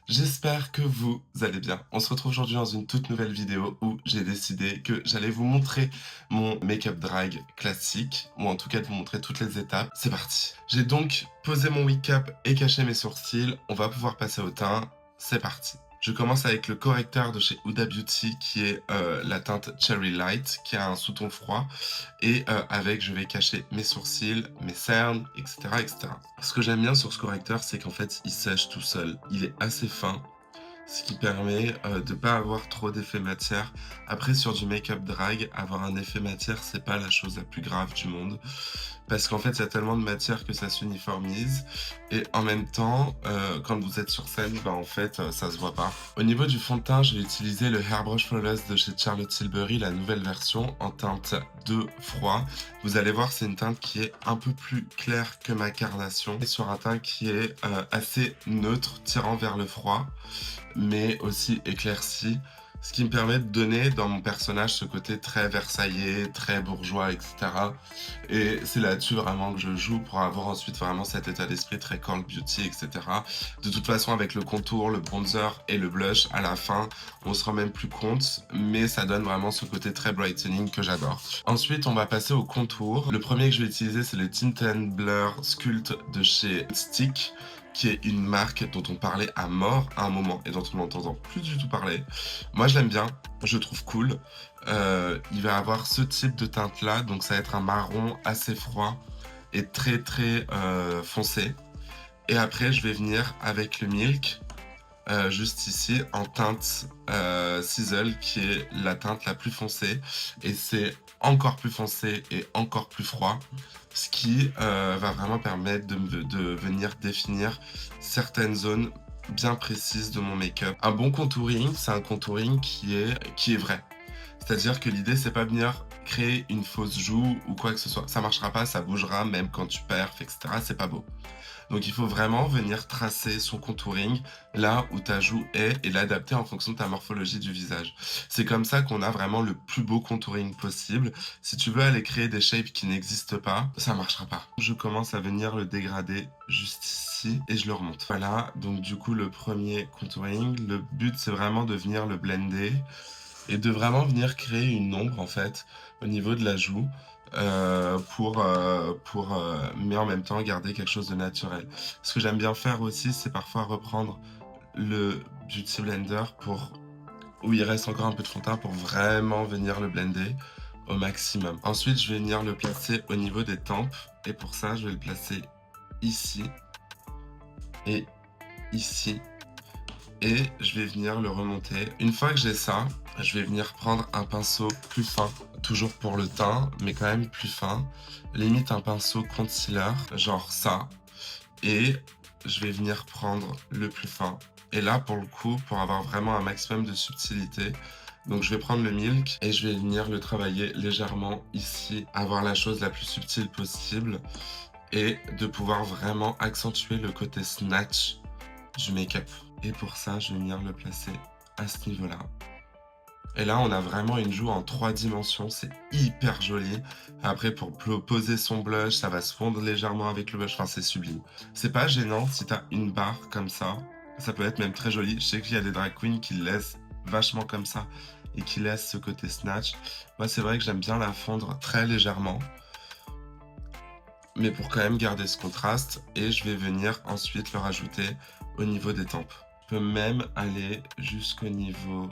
J'espère que vous allez bien. On se retrouve aujourd'hui dans une toute nouvelle vidéo où j'ai décidé que j'allais vous montrer mon make-up drag classique, ou en tout cas de vous montrer toutes les étapes. C'est parti. J'ai donc posé mon make-up et caché mes sourcils. On va pouvoir passer au teint. C'est parti. Je commence avec le correcteur de chez Huda Beauty qui est la teinte Cherry Light, qui a un sous-ton froid. Et avec, je vais cacher mes sourcils, mes cernes, etc., etc. Ce que j'aime bien sur ce correcteur, c'est qu'en fait, il sèche tout seul. Il est assez fin, ce qui permet de pas avoir trop d'effet matière. Après, sur du make-up drag, avoir un effet matière, c'est pas la chose la plus grave du monde. Parce qu'en fait, il y a tellement de matière que ça s'uniformise. Et en même temps, quand vous êtes sur scène, bah, en fait, ça se voit pas. Au niveau du fond de teint, je vais utiliser le Hairbrush Flawless de chez Charlotte Tilbury, la nouvelle version, en teinte 2 froid. Vous allez voir, c'est une teinte qui est un peu plus claire que ma carnation. Et sur un teint qui est assez neutre, tirant vers le froid, mais aussi éclairci. Ce qui me permet de donner dans mon personnage ce côté très versaillais, très bourgeois, etc. Et c'est là-dessus vraiment que je joue pour avoir ensuite vraiment cet état d'esprit très Call Beauty, etc. De toute façon, avec le contour, le bronzer et le blush, à la fin, on se rend même plus compte, mais ça donne vraiment ce côté très brightening que j'adore. Ensuite, on va passer au contour. Le premier que je vais utiliser, c'est le Tint and Blur Sculpt de chez Stick, qui est une marque dont on parlait à mort à un moment et dont on n'entend plus du tout parler. Moi, je l'aime bien, je le trouve cool. Il va avoir ce type de teinte là, donc ça va être un marron assez froid et très très foncé. Et après, je vais venir avec le Milk, juste ici, en teinte Sizzle, qui est la teinte la plus foncée. Et c'est encore plus foncé et encore plus froid, ce qui va vraiment permettre de venir définir certaines zones bien précises de mon make-up. Un bon contouring, c'est un contouring qui est vrai. C'est-à-dire que l'idée, c'est pas venir créer une fausse joue ou quoi que ce soit. Ça marchera pas, ça bougera, même quand tu perfs, etc. C'est pas beau. Donc il faut vraiment venir tracer son contouring là où ta joue est et l'adapter en fonction de ta morphologie du visage. C'est comme ça qu'on a vraiment le plus beau contouring possible. Si tu veux aller créer des shapes qui n'existent pas, ça marchera pas. Je commence à venir le dégrader juste ici et je le remonte. Voilà, donc du coup le premier contouring, le but c'est vraiment de venir le blender et de vraiment venir créer une ombre en fait au niveau de la joue mais en même temps garder quelque chose de naturel. Ce que j'aime bien faire aussi, c'est parfois reprendre le Beauty Blender où il reste encore un peu de fond de teint pour vraiment venir le blender au maximum. Ensuite, je vais venir le placer au niveau des tempes et pour ça, je vais le placer ici et ici et je vais venir le remonter. Une fois que j'ai ça, je vais venir prendre un pinceau plus fin, toujours pour le teint, mais quand même plus fin. Limite un pinceau concealer, genre ça. Et je vais venir prendre le plus fin. Et là, pour le coup, pour avoir vraiment un maximum de subtilité, donc je vais prendre le Milk et je vais venir le travailler légèrement ici, avoir la chose la plus subtile possible et de pouvoir vraiment accentuer le côté snatch du make-up. Et pour ça, je vais venir le placer à ce niveau-là. Et là, on a vraiment une joue en 3 dimensions, c'est hyper joli. Après, pour poser son blush, ça va se fondre légèrement avec le blush, enfin, c'est sublime. C'est pas gênant si t'as une barre comme ça peut être même très joli. Je sais qu'il y a des drag queens qui le laissent vachement comme ça et qui laissent ce côté snatch. Moi, c'est vrai que j'aime bien la fondre très légèrement, mais pour quand même garder ce contraste, et je vais venir ensuite le rajouter au niveau des tempes. Je peux même aller jusqu'au niveau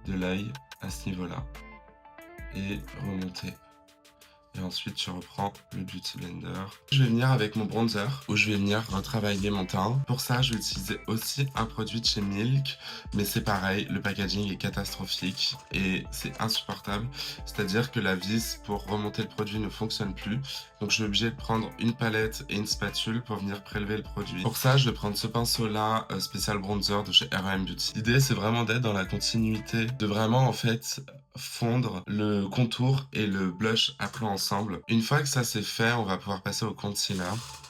de l'œil, à ce niveau-là, et remonter. Et ensuite, je reprends le Beauty Blender. Je vais venir avec mon bronzer, où je vais venir retravailler mon teint. Pour ça, je vais utiliser aussi un produit de chez Milk, mais c'est pareil, le packaging est catastrophique et c'est insupportable. C'est-à-dire que la vis pour remonter le produit ne fonctionne plus. Donc, je suis obligé de prendre une palette et une spatule pour venir prélever le produit. Pour ça, je vais prendre ce pinceau-là, spécial bronzer de chez R.M. Beauty. L'idée, c'est vraiment d'être dans la continuité, de vraiment, en fait, fondre le contour et le blush à plat ensemble. Une fois que ça c'est fait, on va pouvoir passer au concealer.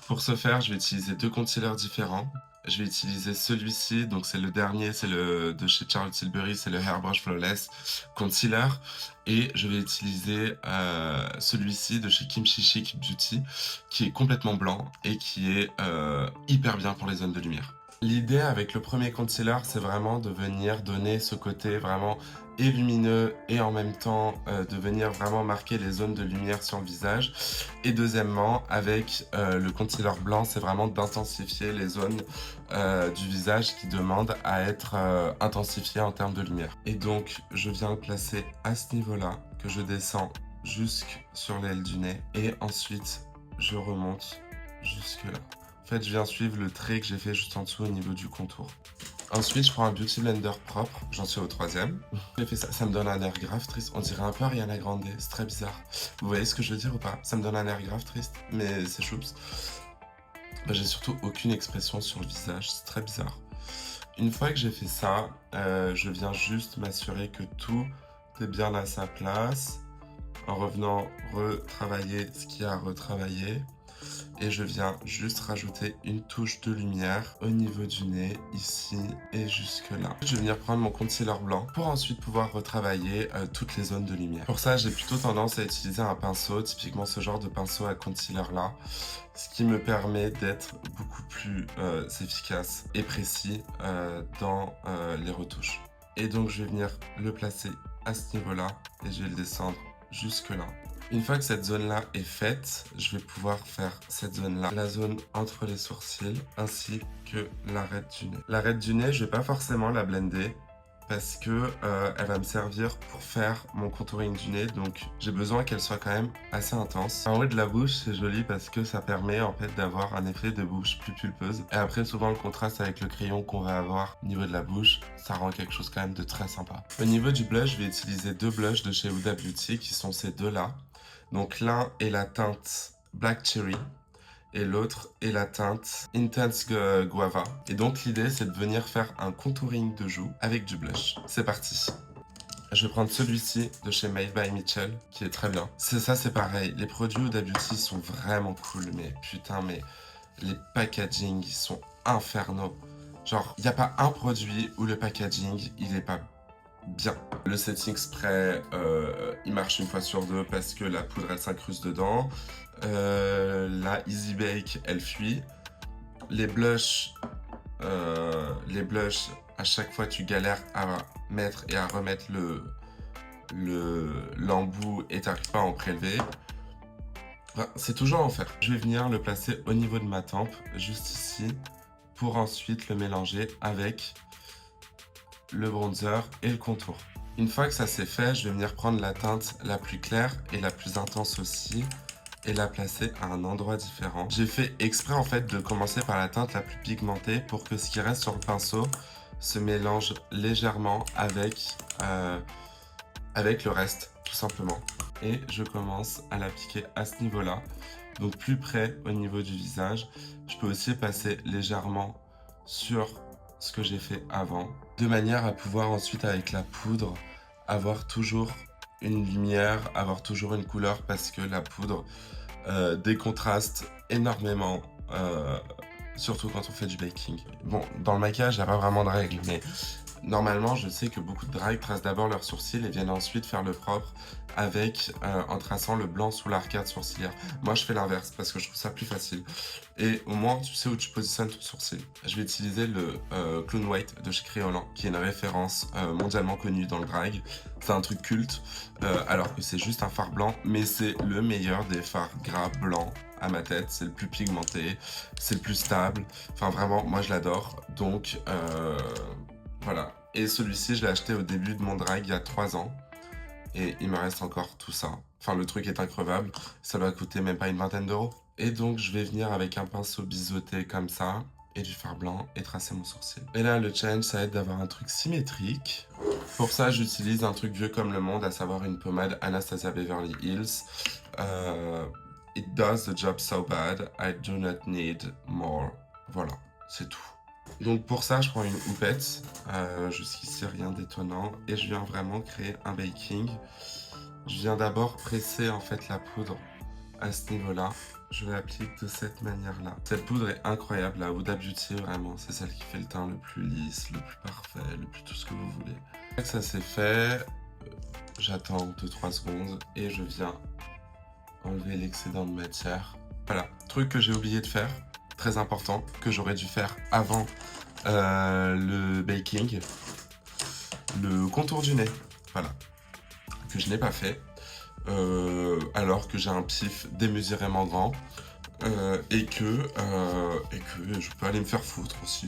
Pour ce faire, je vais utiliser 2 concealers différents. Je vais utiliser celui-ci, donc c'est le dernier, c'est le de chez Charlotte Tilbury, c'est le Hairbrush Flawless Concealer. Et je vais utiliser celui-ci de chez Kimchi Chic Beauty, qui est complètement blanc et qui est hyper bien pour les zones de lumière. L'idée avec le premier concealer, c'est vraiment de venir donner ce côté vraiment et lumineux et en même temps de venir vraiment marquer les zones de lumière sur le visage. Et deuxièmement, avec le concealer blanc, c'est vraiment d'intensifier les zones du visage qui demandent à être intensifiées en termes de lumière. Et donc, je viens le placer à ce niveau-là, que je descends jusque sur l'aile du nez et ensuite je remonte jusque là. En fait, je viens suivre le trait que j'ai fait juste en dessous au niveau du contour. Ensuite, je prends un Beauty Blender propre, j'en suis au 3e. J'ai fait ça, ça me donne un air grave triste. On dirait un peu Ariana Grande, c'est très bizarre. Vous voyez ce que je veux dire ou pas? Ça me donne un air grave triste, mais c'est choups. Bah, j'ai surtout aucune expression sur le visage, c'est très bizarre. Une fois que j'ai fait ça, je viens juste m'assurer que tout est bien à sa place, en revenant retravailler ce qu'il y a à retravailler. Et je viens juste rajouter une touche de lumière au niveau du nez, ici et jusque là. Je vais venir prendre mon concealer blanc pour ensuite pouvoir retravailler toutes les zones de lumière. Pour ça, j'ai plutôt tendance à utiliser un pinceau, typiquement ce genre de pinceau à concealer là, ce qui me permet d'être beaucoup plus efficace et précis dans les retouches. Et donc, je vais venir le placer à ce niveau-là et je vais le descendre jusque là. Une fois que cette zone-là est faite, je vais pouvoir faire cette zone-là, la zone entre les sourcils, ainsi que l'arête du nez. L'arête du nez, je vais pas forcément la blender, parce que elle va me servir pour faire mon contouring du nez, donc j'ai besoin qu'elle soit quand même assez intense. En haut de la bouche, c'est joli parce que ça permet en fait d'avoir un effet de bouche plus pulpeuse. Et après, souvent le contraste avec le crayon qu'on va avoir au niveau de la bouche, ça rend quelque chose quand même de très sympa. Au niveau du blush, je vais utiliser deux blushs de chez Huda Beauty, qui sont ces deux-là. Donc l'un est la teinte Black Cherry et l'autre est la teinte Intense Guava. Et donc l'idée, c'est de venir faire un contouring de joues avec du blush. C'est parti. Je vais prendre celui-ci de chez Made by Mitchell, qui est très bien. Ça, c'est pareil. Les produits Huda Beauty sont vraiment cool, mais putain, mais les packaging, ils sont infernaux. Genre, il n'y a pas un produit où le packaging, il est pas bien. Le setting spray, il marche une fois sur deux parce que la poudre, elle s'incruste dedans. La Easy Bake, elle fuit. Les blushs, à chaque fois, tu galères à mettre et à remettre l'embout et t'arrives pas à en prélever. Enfin, c'est toujours l'enfer. Je vais venir le placer au niveau de ma tempe, juste ici, pour ensuite le mélanger avec le bronzer et le contour. Une fois que ça c'est fait, je vais venir prendre la teinte la plus claire et la plus intense aussi et la placer à un endroit différent. J'ai fait exprès en fait de commencer par la teinte la plus pigmentée pour que ce qui reste sur le pinceau se mélange légèrement avec le reste, tout simplement. Et je commence à l'appliquer à ce niveau-là, donc plus près au niveau du visage. Je peux aussi passer légèrement sur ce que j'ai fait avant, de manière à pouvoir ensuite avec la poudre avoir toujours une lumière, avoir toujours une couleur, parce que la poudre décontraste énormément, surtout quand on fait du baking. Bon, dans le maquillage, il n'y a pas vraiment de règles, mais normalement, je sais que beaucoup de drags tracent d'abord leurs sourcils et viennent ensuite faire le propre avec en traçant le blanc sous l'arcade sourcilière. Moi, je fais l'inverse parce que je trouve ça plus facile. Et au moins, tu sais où tu positionnes ton sourcil. Je vais utiliser le Clown White de chez Créolan, qui est une référence mondialement connue dans le drag. C'est un truc culte, alors que c'est juste un fard blanc, mais c'est le meilleur des fards gras blancs à ma tête. C'est le plus pigmenté, c'est le plus stable. Enfin, vraiment, moi, je l'adore. Donc, voilà. Et celui-ci, je l'ai acheté au début de mon drag il y a 3 ans. Et il me reste encore tout ça. Enfin, le truc est increvable. Ça doit coûter même pas une vingtaine d'euros. Et donc, je vais venir avec un pinceau biseauté comme ça et du fard blanc et tracer mon sourcil. Et là, le challenge, ça va être d'avoir un truc symétrique. Pour ça, j'utilise un truc vieux comme le monde, à savoir une pommade Anastasia Beverly Hills. It does the job so bad, I do not need more. Voilà, c'est tout. Donc pour ça, je prends une houppette, jusqu'ici rien d'étonnant, et je viens vraiment créer un baking. Je viens d'abord presser en fait la poudre à ce niveau-là. Je l'applique de cette manière-là. Cette poudre est incroyable, la Huda Beauty, vraiment, c'est celle qui fait le teint le plus lisse, le plus parfait, le plus tout ce que vous voulez. Une fois que ça c'est fait, j'attends 2-3 secondes et je viens enlever l'excédent de matière. Voilà, truc que j'ai oublié de faire. très important que j'aurais dû faire avant le baking, le contour du nez, voilà, que je n'ai pas fait, alors que j'ai un pif démesurément grand, et que je peux aller me faire foutre aussi,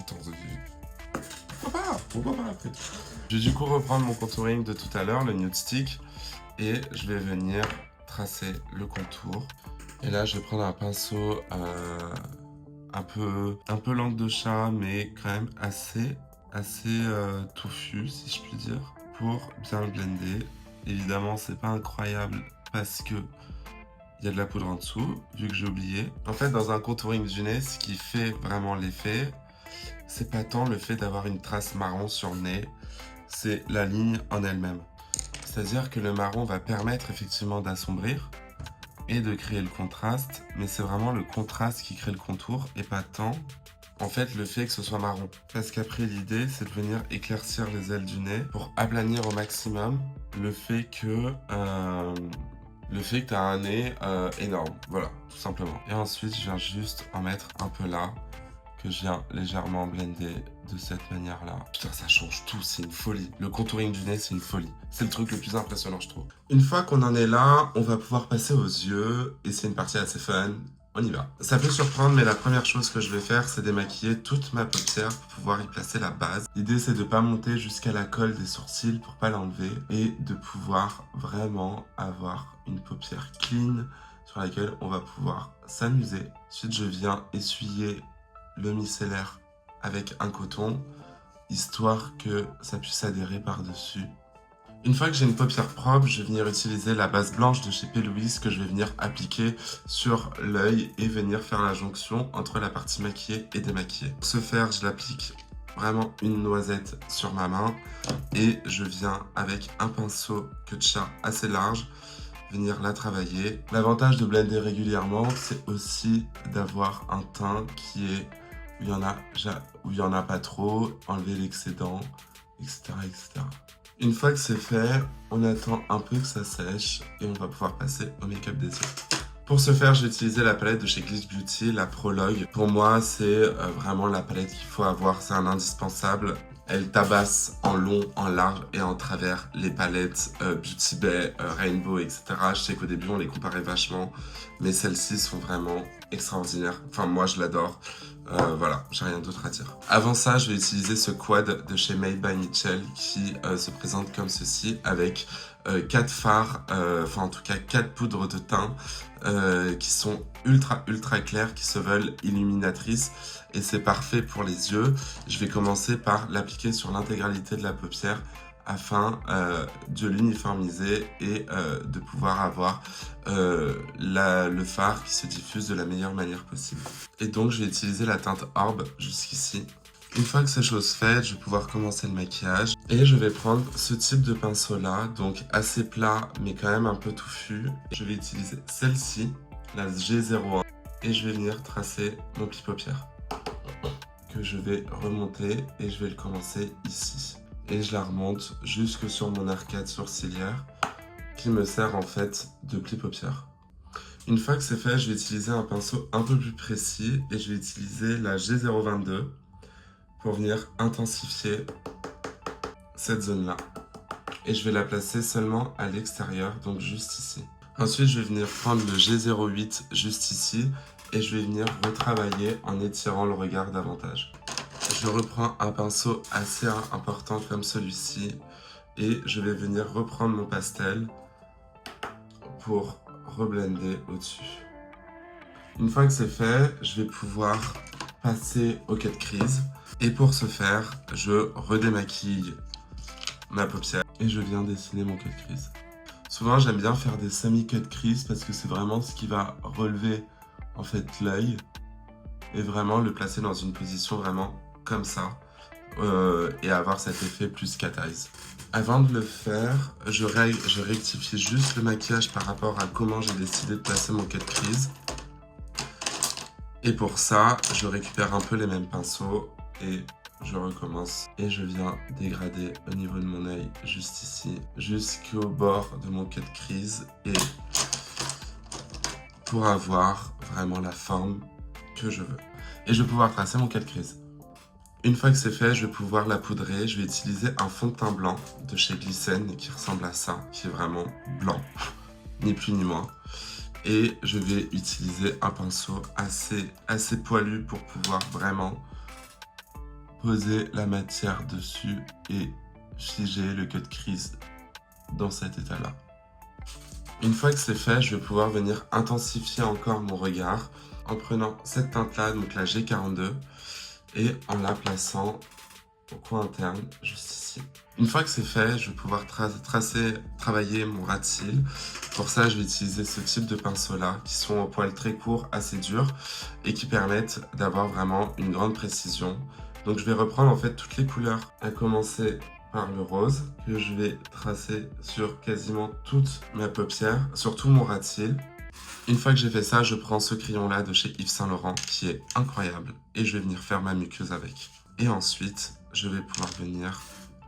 pourquoi pas après. Je vais du coup reprendre mon contouring de tout à l'heure, le nude stick, et je vais venir tracer le contour. Et là, je vais prendre un pinceau un peu langue de chat, mais quand même assez touffu, si je puis dire, pour bien le blender. Évidemment, c'est pas incroyable parce que il y a de la poudre en dessous, vu que j'ai oublié. En fait, dans un contouring du nez, ce qui fait vraiment l'effet, c'est pas tant le fait d'avoir une trace marron sur le nez, c'est la ligne en elle-même. C'est-à-dire que le marron va permettre effectivement d'assombrir et de créer le contraste, mais c'est vraiment le contraste qui crée le contour et pas tant, en fait, le fait que ce soit marron. Parce qu'après, l'idée, c'est de venir éclaircir les ailes du nez pour aplanir au maximum le fait que tu as un nez énorme. Voilà, tout simplement. Et ensuite, je viens juste en mettre un peu là, que je viens légèrement blender de cette manière-là. Putain, ça change tout, c'est une folie. Le contouring du nez, c'est une folie. C'est le truc le plus impressionnant, je trouve. Une fois qu'on en est là, on va pouvoir passer aux yeux, et c'est une partie assez fun. On y va. Ça peut surprendre, mais la première chose que je vais faire, c'est démaquiller toute ma paupière pour pouvoir y placer la base. L'idée, c'est de pas monter jusqu'à la colle des sourcils pour pas l'enlever et de pouvoir vraiment avoir une paupière clean sur laquelle on va pouvoir s'amuser. Ensuite, je viens essuyer le micellaire avec un coton, histoire que ça puisse adhérer par-dessus. Une fois que j'ai une paupière propre, je vais venir utiliser la base blanche de chez P. Louise que je vais venir appliquer sur l'œil et venir faire la jonction entre la partie maquillée et démaquillée. Pour ce faire, je l'applique vraiment une noisette sur ma main et je viens avec un pinceau queue de chat assez large venir la travailler. L'avantage de blender régulièrement, c'est aussi d'avoir un teint qui est où il y en a pas trop, enlever l'excédent, etc., etc. Une fois que c'est fait, on attend un peu que ça sèche et on va pouvoir passer au make-up des yeux. Pour ce faire, j'ai utilisé la palette de chez Glitch Beauty, la Prologue. Pour moi, c'est vraiment la palette qu'il faut avoir, c'est un indispensable. Elle tabasse en long, en large et en travers les palettes Beauty Bay, Rainbow, etc. Je sais qu'au début, on les comparait vachement, mais celles-ci sont vraiment extraordinaires. Enfin, moi, je l'adore. Voilà, j'ai rien d'autre à dire. Avant ça, je vais utiliser ce quad de chez Made by Mitchell qui se présente comme ceci avec 4 fards, enfin en tout cas 4 poudres de teint qui sont ultra claires, qui se veulent illuminatrices et c'est parfait pour les yeux. Je vais commencer par l'appliquer sur l'intégralité de la paupière afin de l'uniformiser et de pouvoir avoir le fard qui se diffuse de la meilleure manière possible. Et donc je vais utiliser la teinte Orb jusqu'ici. Une fois que c'est chose faite, je vais pouvoir commencer le maquillage. Et je vais prendre ce type de pinceau là, donc assez plat mais quand même un peu touffu. Je vais utiliser celle-ci, la G01, et je vais venir tracer mon pli paupière que je vais remonter et je vais le commencer ici. Et je la remonte jusque sur mon arcade sourcilière qui me sert en fait de pli paupière. Une fois que c'est fait, je vais utiliser un pinceau un peu plus précis et je vais utiliser la G022 pour venir intensifier cette zone-là. Et je vais la placer seulement à l'extérieur, donc juste ici. Ensuite, je vais venir prendre le G08 juste ici et je vais venir retravailler en étirant le regard davantage. Je reprends un pinceau assez important comme celui-ci et je vais venir reprendre mon pastel pour reblender au-dessus. Une fois que c'est fait, je vais pouvoir passer au cut crease. Et pour ce faire, je redémaquille ma paupière et je viens dessiner mon cut crease. Souvent, j'aime bien faire des semi-cut crease parce que c'est vraiment ce qui va relever en fait l'œil et vraiment le placer dans une position vraiment comme ça et avoir cet effet plus cat eyes. Avant de le faire, je rectifie juste le maquillage par rapport à comment j'ai décidé de placer mon cut crease. Et pour ça, je récupère un peu les mêmes pinceaux et je recommence. Et je viens dégrader au niveau de mon œil, juste ici, jusqu'au bord de mon cut crease. Et pour avoir vraiment la forme que je veux. Et je vais pouvoir tracer mon cut crease. Une fois que c'est fait, je vais pouvoir la poudrer. Je vais utiliser un fond de teint blanc de chez Glycen qui ressemble à ça, qui est vraiment blanc, ni plus ni moins. Et je vais utiliser un pinceau assez poilu pour pouvoir vraiment poser la matière dessus et figer le cut crease dans cet état-là. Une fois que c'est fait, je vais pouvoir venir intensifier encore mon regard en prenant cette teinte-là, donc la G42, et en la plaçant au coin interne, juste ici. Une fois que c'est fait, je vais pouvoir travailler mon ras de cils. Pour ça, je vais utiliser ce type de pinceau-là, qui sont au poil très court, assez durs, et qui permettent d'avoir vraiment une grande précision. Donc je vais reprendre en fait toutes les couleurs, à commencer par le rose, que je vais tracer sur quasiment toute ma paupière, sur tout mon ras de cils. Une fois que j'ai fait ça, je prends ce crayon-là de chez Yves Saint Laurent, qui est incroyable, et je vais venir faire ma muqueuse avec. Et ensuite, je vais pouvoir venir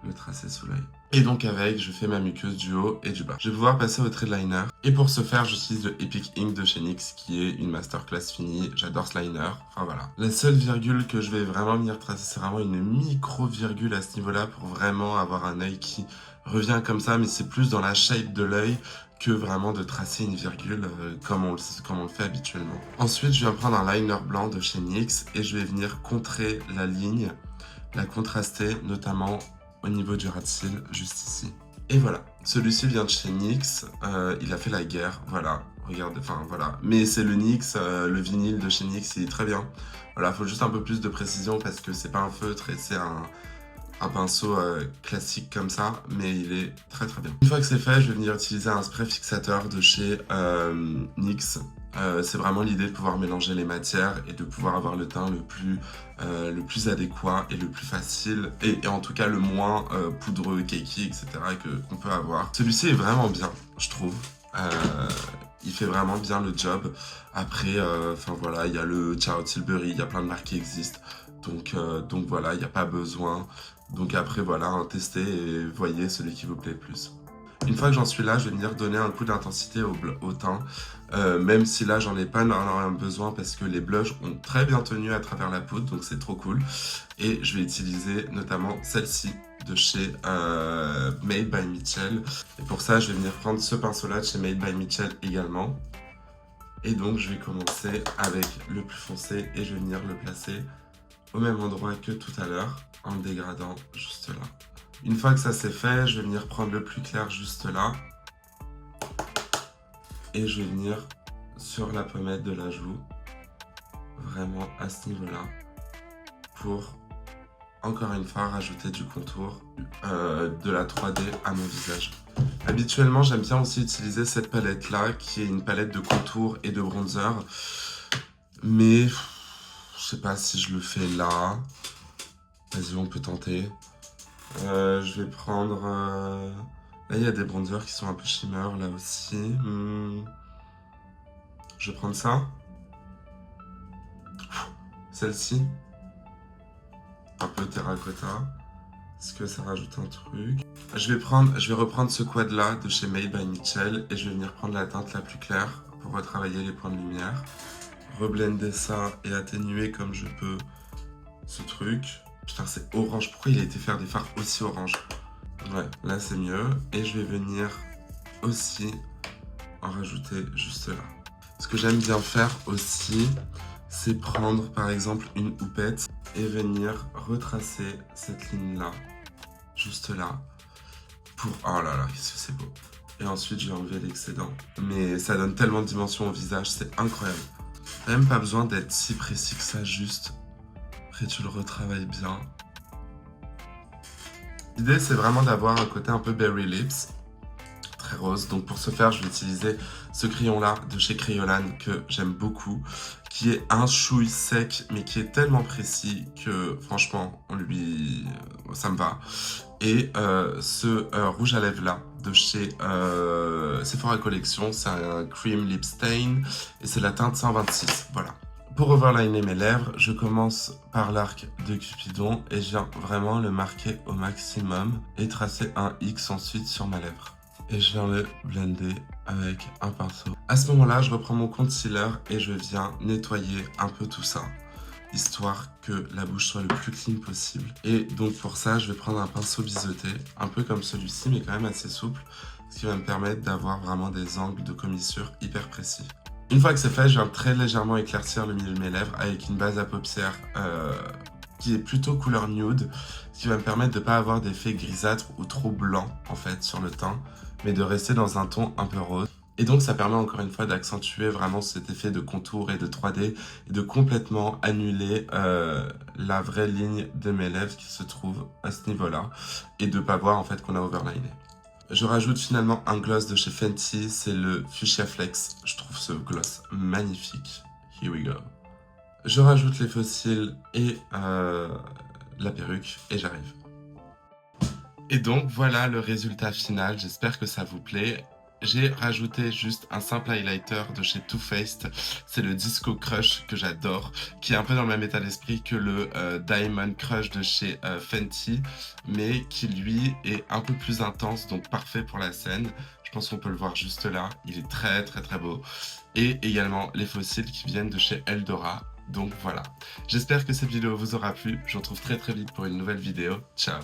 le tracer sous l'œil. Et donc avec, je fais ma muqueuse du haut et du bas. Je vais pouvoir passer au trait de liner. Et pour ce faire, j'utilise le Epic Ink de chez NYX, qui est une masterclass finie. J'adore ce liner. Enfin voilà. La seule virgule que je vais vraiment venir tracer, c'est vraiment une micro-virgule à ce niveau-là pour vraiment avoir un œil qui revient comme ça, mais c'est plus dans la shape de l'œil que vraiment de tracer une virgule comme on le fait habituellement. Ensuite, je viens prendre un liner blanc de chez NYX et je vais venir contrer la ligne, la contraster, notamment au niveau du ras de cils, juste ici. Et voilà, celui-ci vient de chez NYX, il a fait la guerre, voilà, regardez, enfin voilà. Mais c'est le NYX, le vinyle de chez NYX, il est très bien. Voilà, il faut juste un peu plus de précision parce que c'est pas un feutre et c'est un pinceau classique comme ça, mais il est très très bien. Une fois que c'est fait, je vais venir utiliser un spray fixateur de chez NYX. C'est vraiment l'idée de pouvoir mélanger les matières et de pouvoir avoir le teint le plus adéquat et le plus facile et en tout cas le moins poudreux, cakey, etc. qu'on peut avoir. Celui-ci est vraiment bien, je trouve. Il fait vraiment bien le job. Après, enfin voilà, il y a le Charlotte Tilbury, il y a plein de marques qui existent. Donc voilà, il n'y a pas besoin. Donc après voilà, testez et voyez celui qui vous plaît le plus. Une fois que j'en suis là, je vais venir donner un coup d'intensité au teint. Même si là j'en ai pas énormément besoin parce que les blushs ont très bien tenu à travers la poudre, donc c'est trop cool. Et je vais utiliser notamment celle-ci de chez Made by Mitchell. Et pour ça, je vais venir prendre ce pinceau-là de chez Made by Mitchell également. Et donc je vais commencer avec le plus foncé et je vais venir le placer au même endroit que tout à l'heure, en le dégradant juste là. Une fois que ça c'est fait, je vais venir prendre le plus clair juste là. Et je vais venir sur la pommette de la joue, vraiment à ce niveau-là, pour, encore une fois, rajouter du contour, de la 3D à mon visage. Habituellement, j'aime bien aussi utiliser cette palette-là, qui est une palette de contour et de bronzer. Mais je sais pas si je le fais là. Vas-y, on peut tenter. Je vais prendre... Là, il y a des bronzers qui sont un peu shimmer, là aussi. Je vais prendre ça. Celle-ci. Un peu terracotta. Est-ce que ça rajoute un truc? Je vais reprendre ce quad-là de chez Made by Mitchell et je vais venir prendre la teinte la plus claire pour retravailler les points de lumière. Reblender ça et atténuer comme je peux ce truc. Putain, c'est orange. Pourquoi il a été faire des fards aussi orange? Ouais, là c'est mieux. Et je vais venir aussi en rajouter juste là. Ce que j'aime bien faire aussi, c'est prendre par exemple une houppette et venir retracer cette ligne-là, juste là, pour... Oh là là, qu'est-ce que c'est beau. Et ensuite, je vais enlever l'excédent. Mais ça donne tellement de dimension au visage, c'est incroyable. Même pas besoin d'être si précis que ça, juste. Après, tu le retravailles bien. L'idée, c'est vraiment d'avoir un côté un peu berry lips, très rose. Donc pour ce faire, je vais utiliser ce crayon-là de chez Crayolan que j'aime beaucoup, qui est un chouille sec, mais qui est tellement précis que franchement, ça me va. Et ce rouge à lèvres là de chez Sephora Collection, c'est un cream lip stain et c'est la teinte 126. Voilà. Pour overliner mes lèvres, je commence par l'arc de Cupidon et je viens vraiment le marquer au maximum et tracer un X ensuite sur ma lèvre. Et je viens le blender avec un pinceau. À ce moment-là, je reprends mon concealer et je viens nettoyer un peu tout ça. histoire que la bouche soit le plus clean possible. Et donc pour ça, je vais prendre un pinceau biseauté, un peu comme celui-ci, mais quand même assez souple, ce qui va me permettre d'avoir vraiment des angles de commissure hyper précis. Une fois que c'est fait, je viens très légèrement éclaircir le milieu de mes lèvres avec une base à paupières qui est plutôt couleur nude, ce qui va me permettre de ne pas avoir d'effet grisâtre ou trop blanc en fait sur le teint, mais de rester dans un ton un peu rose. Et donc ça permet encore une fois d'accentuer vraiment cet effet de contour et de 3D et de complètement annuler la vraie ligne de mes lèvres qui se trouve à ce niveau-là et de ne pas voir en fait qu'on a overliné. Je rajoute finalement un gloss de chez Fenty, c'est le Fuchsia Flex. Je trouve ce gloss magnifique. Here we go. Je rajoute les faux cils et la perruque et j'arrive. Et donc voilà le résultat final, j'espère que ça vous plaît. J'ai rajouté juste un simple highlighter de chez Too Faced, c'est le Disco Crush que j'adore, qui est un peu dans le même état d'esprit que le Diamond Crush de chez Fenty, mais qui lui est un peu plus intense, donc parfait pour la scène. Je pense qu'on peut le voir juste là, il est très très très beau. Et également les fossiles qui viennent de chez Eldora. Donc voilà, j'espère que cette vidéo vous aura plu, je vous retrouve très très vite pour une nouvelle vidéo, ciao.